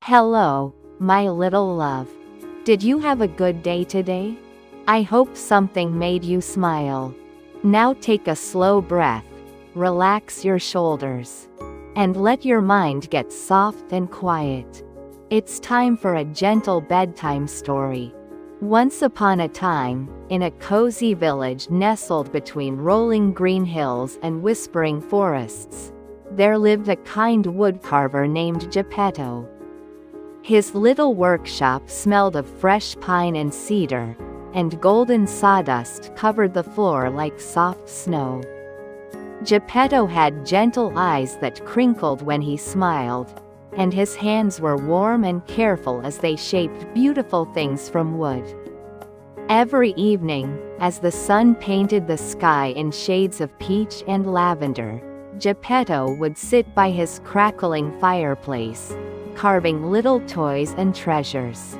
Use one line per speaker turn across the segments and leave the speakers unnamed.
Hello, my little love. Did you have a good day today? I hope something made you smile. Now take a slow breath, relax your shoulders, and let your mind get soft and quiet. It's time for a gentle bedtime story. Once upon a time, in a cozy village nestled between rolling green hills and whispering forests, there lived a kind woodcarver named Geppetto. His little workshop smelled of fresh pine and cedar, and golden sawdust covered the floor like soft snow. Geppetto had gentle eyes that crinkled when he smiled, and his hands were warm and careful as they shaped beautiful things from wood. Every evening, as the sun painted the sky in shades of peach and lavender, Geppetto would sit by his crackling fireplace, carving little toys and treasures.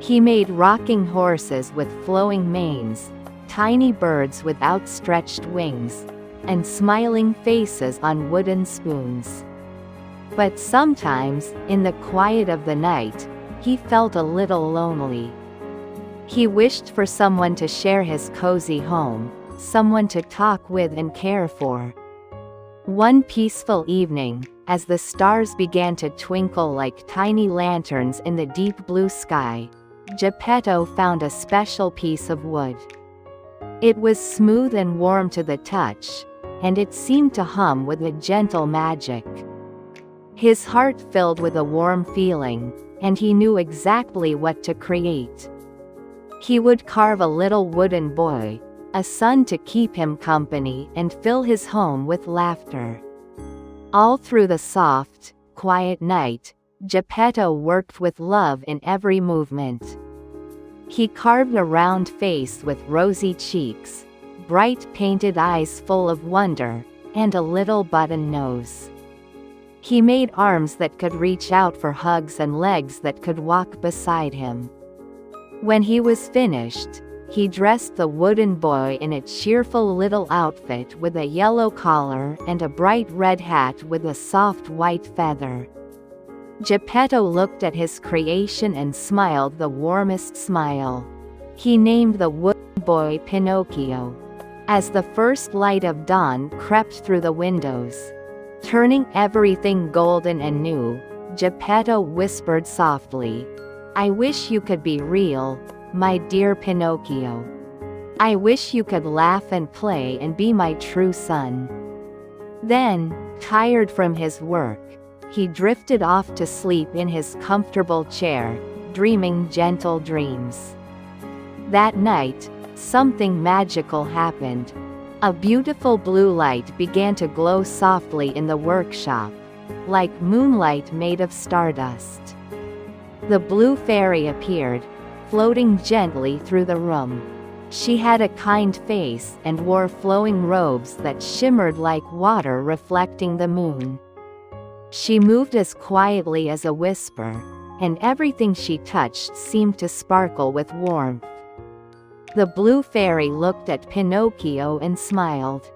He made rocking horses with flowing manes, tiny birds with outstretched wings, and smiling faces on wooden spoons. But sometimes, in the quiet of the night, he felt a little lonely. He wished for someone to share his cozy home, someone to talk with and care for. One peaceful evening, as the stars began to twinkle like tiny lanterns in the deep blue sky, Geppetto found a special piece of wood. It was smooth and warm to the touch, and it seemed to hum with a gentle magic. His heart filled with a warm feeling, and he knew exactly what to create. He would carve a little wooden boy, a son to keep him company and fill his home with laughter. All through the soft, quiet night, Geppetto worked with love in every movement. He carved a round face with rosy cheeks, bright painted eyes full of wonder, and a little button nose. He made arms that could reach out for hugs and legs that could walk beside him. When he was finished, he dressed the wooden boy in a cheerful little outfit with a yellow collar and a bright red hat with a soft white feather. Geppetto looked at his creation and smiled the warmest smile. He named the wooden boy Pinocchio. As the first light of dawn crept through the windows, turning everything golden and new, Geppetto whispered softly, "I wish you could be real, my dear Pinocchio. I wish you could laugh and play and be my true son." Then, tired from his work, he drifted off to sleep in his comfortable chair, dreaming gentle dreams. That night, something magical happened. A beautiful blue light began to glow softly in the workshop, like moonlight made of stardust. The blue fairy appeared, floating gently through the room. She had a kind face and wore flowing robes that shimmered like water reflecting the moon. She moved as quietly as a whisper, and everything she touched seemed to sparkle with warmth. The blue fairy looked at Pinocchio and smiled.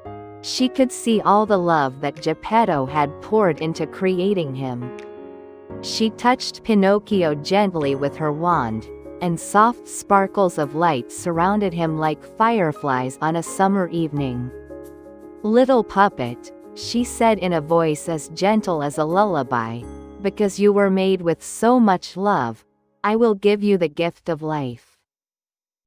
She could see all the love that Geppetto had poured into creating him. She touched Pinocchio gently with her wand, and soft sparkles of light surrounded him like fireflies on a summer evening. "Little puppet," she said in a voice as gentle as a lullaby, "because you were made with so much love, I will give you the gift of life.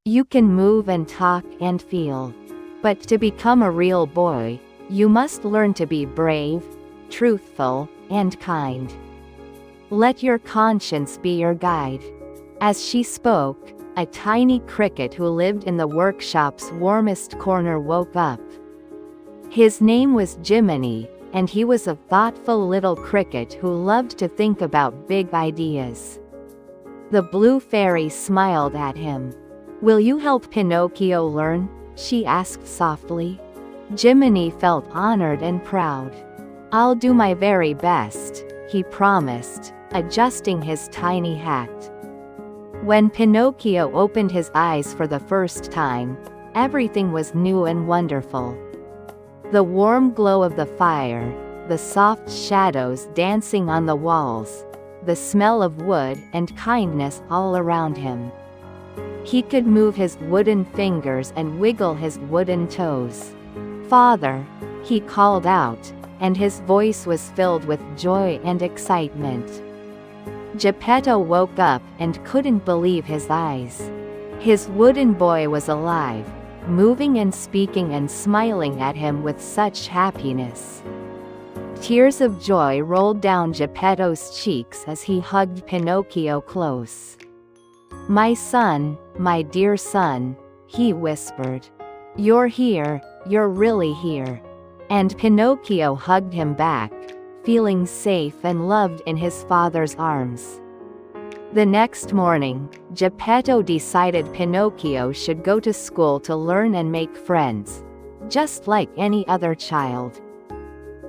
You can move and talk and feel. But to become a real boy, you must learn to be brave, truthful, and kind. Let your conscience be your guide." As she spoke, a tiny cricket who lived in the workshop's warmest corner woke up. His name was Jiminy, and he was a thoughtful little cricket who loved to think about big ideas. The blue fairy smiled at him. "Will you help Pinocchio learn?" she asked softly. Jiminy felt honored and proud. "I'll do my very best," he promised, adjusting his tiny hat. When Pinocchio opened his eyes for the first time, everything was new and wonderful. The warm glow of the fire, the soft shadows dancing on the walls, the smell of wood and kindness all around him. He could move his wooden fingers and wiggle his wooden toes. "Father," he called out, and his voice was filled with joy and excitement. Geppetto woke up and couldn't believe his eyes. His wooden boy was alive, moving and speaking and smiling at him with such happiness. Tears of joy rolled down Geppetto's cheeks as he hugged Pinocchio close. "My son, my dear son," he whispered. "You're here, you're really here." And Pinocchio hugged him back, feeling safe and loved in his father's arms. The next morning, Geppetto decided Pinocchio should go to school to learn and make friends, just like any other child.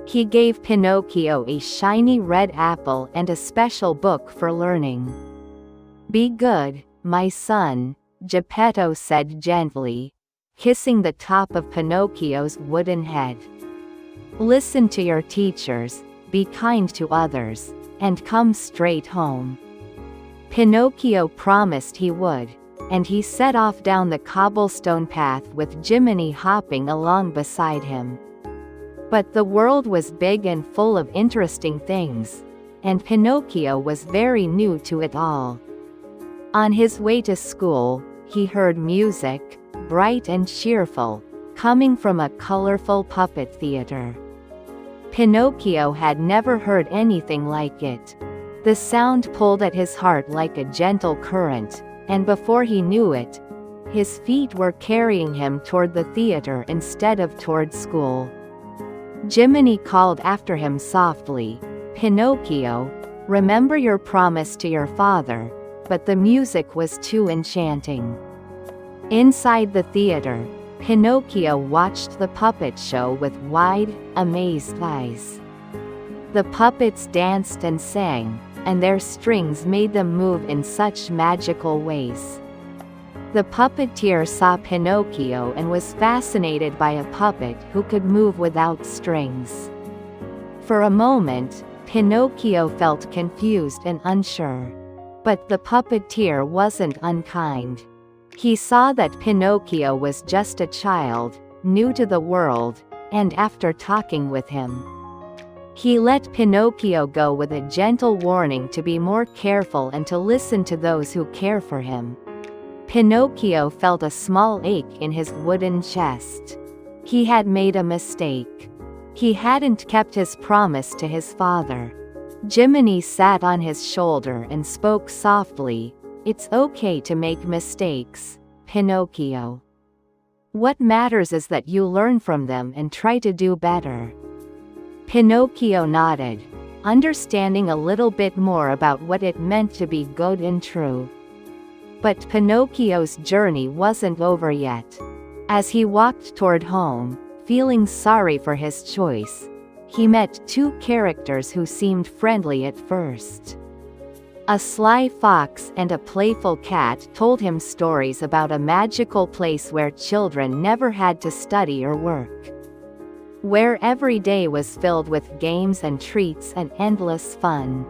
He gave Pinocchio a shiny red apple and a special book for learning. "Be good, my son," Geppetto said gently, kissing the top of Pinocchio's wooden head. "Listen to your teachers, be kind to others, and come straight home." Pinocchio promised he would, and he set off down the cobblestone path with Jiminy hopping along beside him. But the world was big and full of interesting things, and Pinocchio was very new to it all. On his way to school, he heard music, bright and cheerful, coming from a colorful puppet theater. Pinocchio had never heard anything like it. The sound pulled at his heart like a gentle current, and before he knew it, his feet were carrying him toward the theater instead of toward school. Jiminy called after him softly, "Pinocchio, remember your promise to your father," but the music was too enchanting. Inside the theater, Pinocchio watched the puppet show with wide, amazed eyes. The puppets danced and sang, and their strings made them move in such magical ways. The puppeteer saw Pinocchio and was fascinated by a puppet who could move without strings. For a moment, Pinocchio felt confused and unsure. But the puppeteer wasn't unkind. He saw that Pinocchio was just a child, new to the world, and after talking with him, he let Pinocchio go with a gentle warning to be more careful and to listen to those who care for him. Pinocchio felt a small ache in his wooden chest. He had made a mistake. He hadn't kept his promise to his father. Jiminy sat on his shoulder and spoke softly, "It's okay to make mistakes, Pinocchio. What matters is that you learn from them and try to do better." Pinocchio nodded, understanding a little bit more about what it meant to be good and true. But Pinocchio's journey wasn't over yet. As he walked toward home, feeling sorry for his choice, he met two characters who seemed friendly at first. A sly fox and a playful cat told him stories about a magical place where children never had to study or work, where every day was filled with games and treats and endless fun.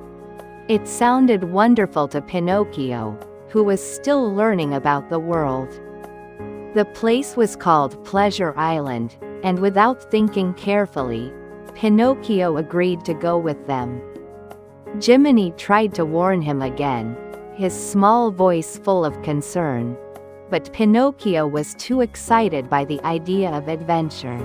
It sounded wonderful to Pinocchio, who was still learning about the world. The place was called Pleasure Island, and without thinking carefully, Pinocchio agreed to go with them. Jiminy tried to warn him again, his small voice full of concern. But Pinocchio was too excited by the idea of adventure.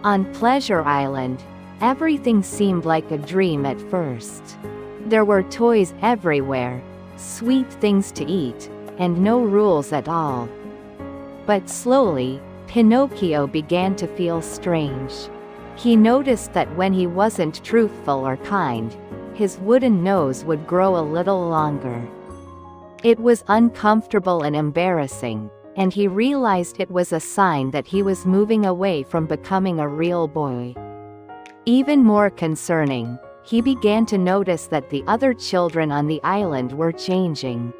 On Pleasure Island, everything seemed like a dream at first. There were toys everywhere, sweet things to eat, and no rules at all. But slowly, Pinocchio began to feel strange. He noticed that when he wasn't truthful or kind, his wooden nose would grow a little longer. It was uncomfortable and embarrassing, and he realized it was a sign that he was moving away from becoming a real boy. Even more concerning, he began to notice that the other children on the island were changing.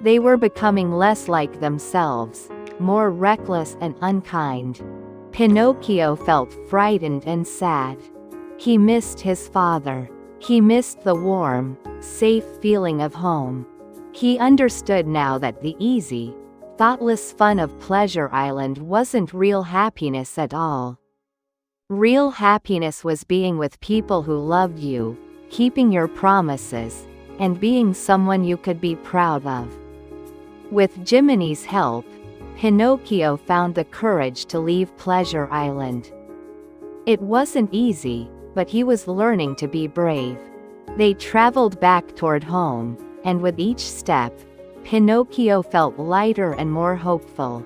They were becoming less like themselves, more reckless and unkind. Pinocchio felt frightened and sad. He missed his father. He missed the warm, safe feeling of home. He understood now that the easy, thoughtless fun of Pleasure Island wasn't real happiness at all. Real happiness was being with people who loved you, keeping your promises, and being someone you could be proud of. With Jiminy's help, Pinocchio found the courage to leave Pleasure Island. It wasn't easy, but he was learning to be brave. They traveled back toward home, and with each step, Pinocchio felt lighter and more hopeful.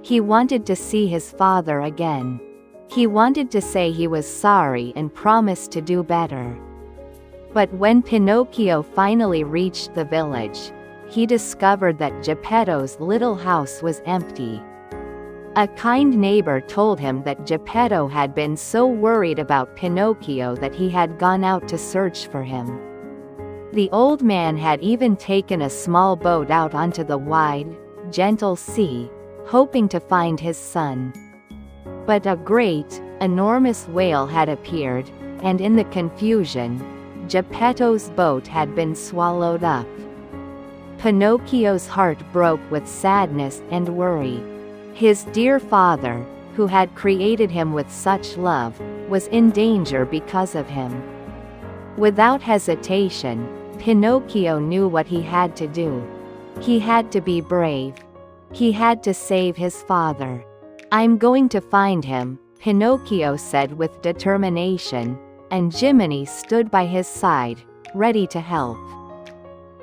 He wanted to see his father again. He wanted to say he was sorry and promised to do better. But when Pinocchio finally reached the village, he discovered that Geppetto's little house was empty. A kind neighbor told him that Geppetto had been so worried about Pinocchio that he had gone out to search for him. The old man had even taken a small boat out onto the wide, gentle sea, hoping to find his son. But a great, enormous whale had appeared, and in the confusion, Geppetto's boat had been swallowed up. Pinocchio's heart broke with sadness and worry. His dear father, who had created him with such love, was in danger because of him. Without hesitation, Pinocchio knew what he had to do. He had to be brave. He had to save his father. "I'm going to find him," Pinocchio said with determination, and Jiminy stood by his side, ready to help.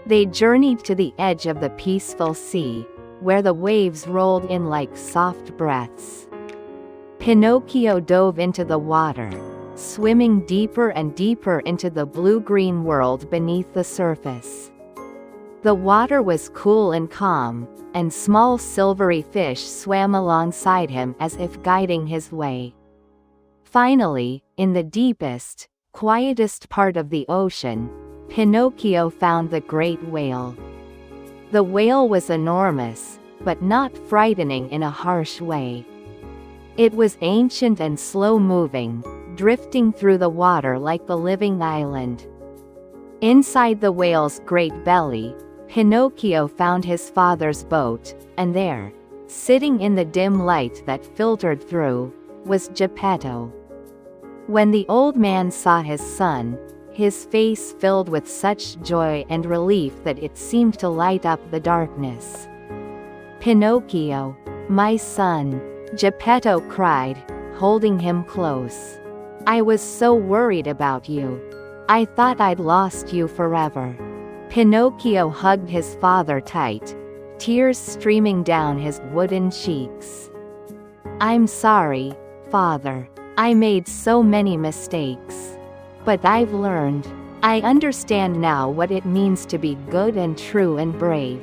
They journeyed to the edge of the peaceful sea, where the waves rolled in like soft breaths. Pinocchio dove into the water, swimming deeper and deeper into the blue-green world beneath the surface. The water was cool and calm, and small silvery fish swam alongside him as if guiding his way. Finally, in the deepest, quietest part of the ocean, Pinocchio found the great whale. The whale was enormous, but not frightening in a harsh way. It was ancient and slow-moving, drifting through the water like the living island. Inside the whale's great belly, Pinocchio found his father's boat, and there, sitting in the dim light that filtered through, was Geppetto. When the old man saw his son, his face filled with such joy and relief that it seemed to light up the darkness. "Pinocchio, my son," Geppetto cried, holding him close. "I was so worried about you. I thought I'd lost you forever." Pinocchio hugged his father tight, tears streaming down his wooden cheeks. "I'm sorry, father. I made so many mistakes. But I've learned. I understand now what it means to be good and true and brave.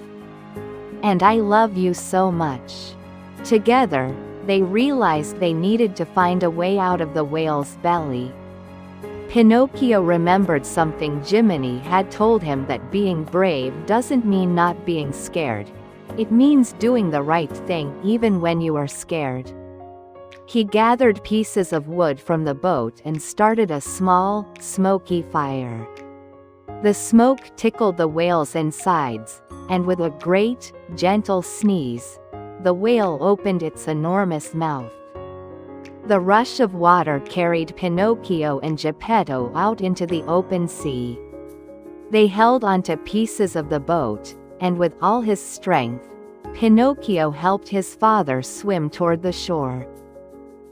And I love you so much." Together, they realized they needed to find a way out of the whale's belly. Pinocchio remembered something Jiminy had told him, that being brave doesn't mean not being scared. It means doing the right thing even when you are scared. He gathered pieces of wood from the boat and started a small, smoky fire. The smoke tickled the whale's insides, and with a great, gentle sneeze, the whale opened its enormous mouth. The rush of water carried Pinocchio and Geppetto out into the open sea. They held onto pieces of the boat, and with all his strength, Pinocchio helped his father swim toward the shore.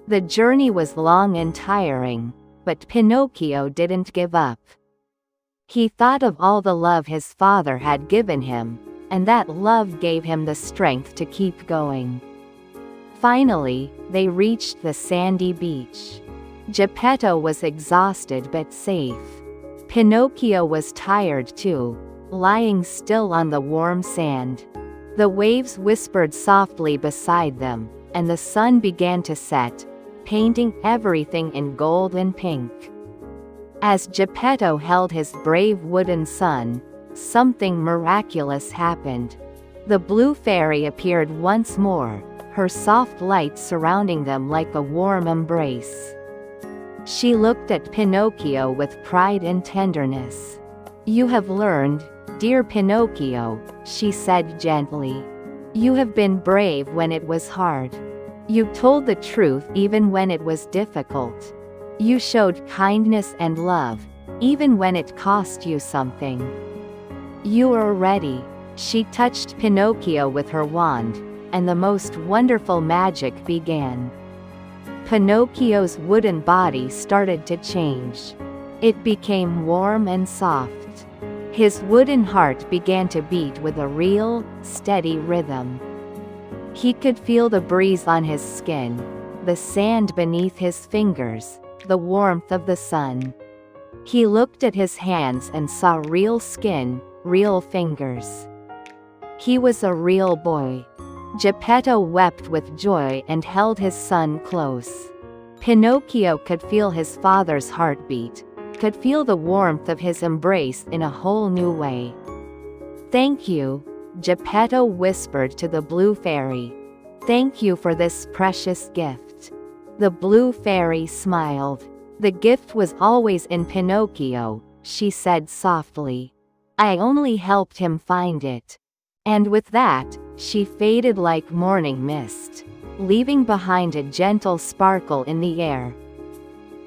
The journey was long and tiring, but Pinocchio didn't give up. He thought of all the love his father had given him, and that love gave him the strength to keep going. Finally, they reached the sandy beach. Geppetto was exhausted but safe. Pinocchio was tired too, lying still on the warm sand. The waves whispered softly beside them, and the sun began to set, painting everything in gold and pink. As Geppetto held his brave wooden son, something miraculous happened. The blue fairy appeared once more, her soft light surrounding them like a warm embrace. She looked at Pinocchio with pride and tenderness. "You have learned, dear Pinocchio," she said gently. "You have been brave when it was hard. You told the truth even when it was difficult. You showed kindness and love, even when it cost you something. You are ready." She touched Pinocchio with her wand, and the most wonderful magic began. Pinocchio's wooden body started to change. It became warm and soft. His wooden heart began to beat with a real, steady rhythm. He could feel the breeze on his skin, the sand beneath his fingers, the warmth of the sun. He looked at his hands and saw real skin, real fingers. He was a real boy. Geppetto wept with joy and held his son close. Pinocchio could feel his father's heartbeat, could feel the warmth of his embrace in a whole new way. "Thank you," Geppetto whispered to the blue fairy. "Thank you for this precious gift." The blue fairy smiled. "The gift was always in Pinocchio," she said softly. "I only helped him find it." And with that, she faded like morning mist, leaving behind a gentle sparkle in the air.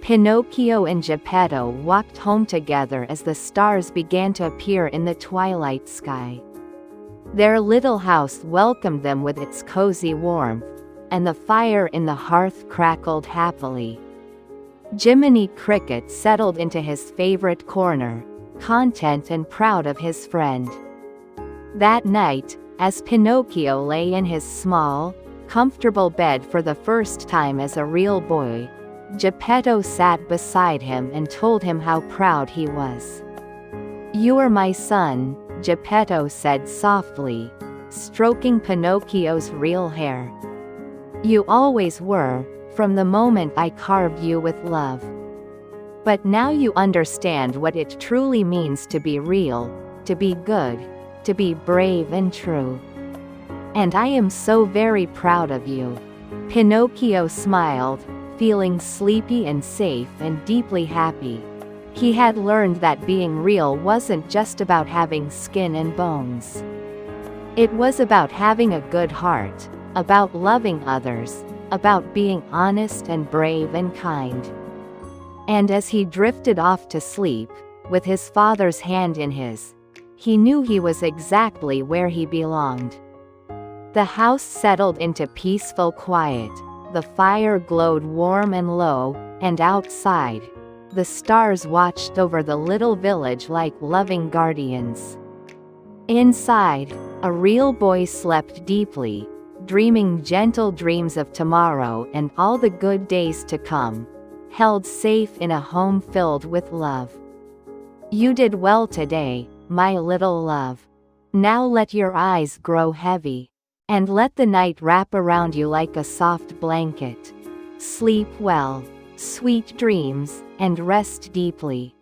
Pinocchio and Geppetto walked home together as the stars began to appear in the twilight sky. Their little house welcomed them with its cozy warmth, and the fire in the hearth crackled happily. Jiminy Cricket settled into his favorite corner, content and proud of his friend. That night, as Pinocchio lay in his small, comfortable bed for the first time as a real boy, Geppetto sat beside him and told him how proud he was. "You are my son," Geppetto said softly, stroking Pinocchio's real hair. "You always were, from the moment I carved you with love. But now you understand what it truly means to be real, to be good, to be brave and true. And I am so very proud of you." Pinocchio smiled, feeling sleepy and safe and deeply happy. He had learned that being real wasn't just about having skin and bones. It was about having a good heart, about loving others, about being honest and brave and kind. And as he drifted off to sleep, with his father's hand in his, he knew he was exactly where he belonged. The house settled into peaceful quiet, the fire glowed warm and low, and outside, the stars watched over the little village like loving guardians. Inside, a real boy slept deeply, dreaming gentle dreams of tomorrow and all the good days to come, held safe in a home filled with love. "You did well today, my little love. Now let your eyes grow heavy, and let the night wrap around you like a soft blanket. Sleep well, sweet dreams, and rest deeply."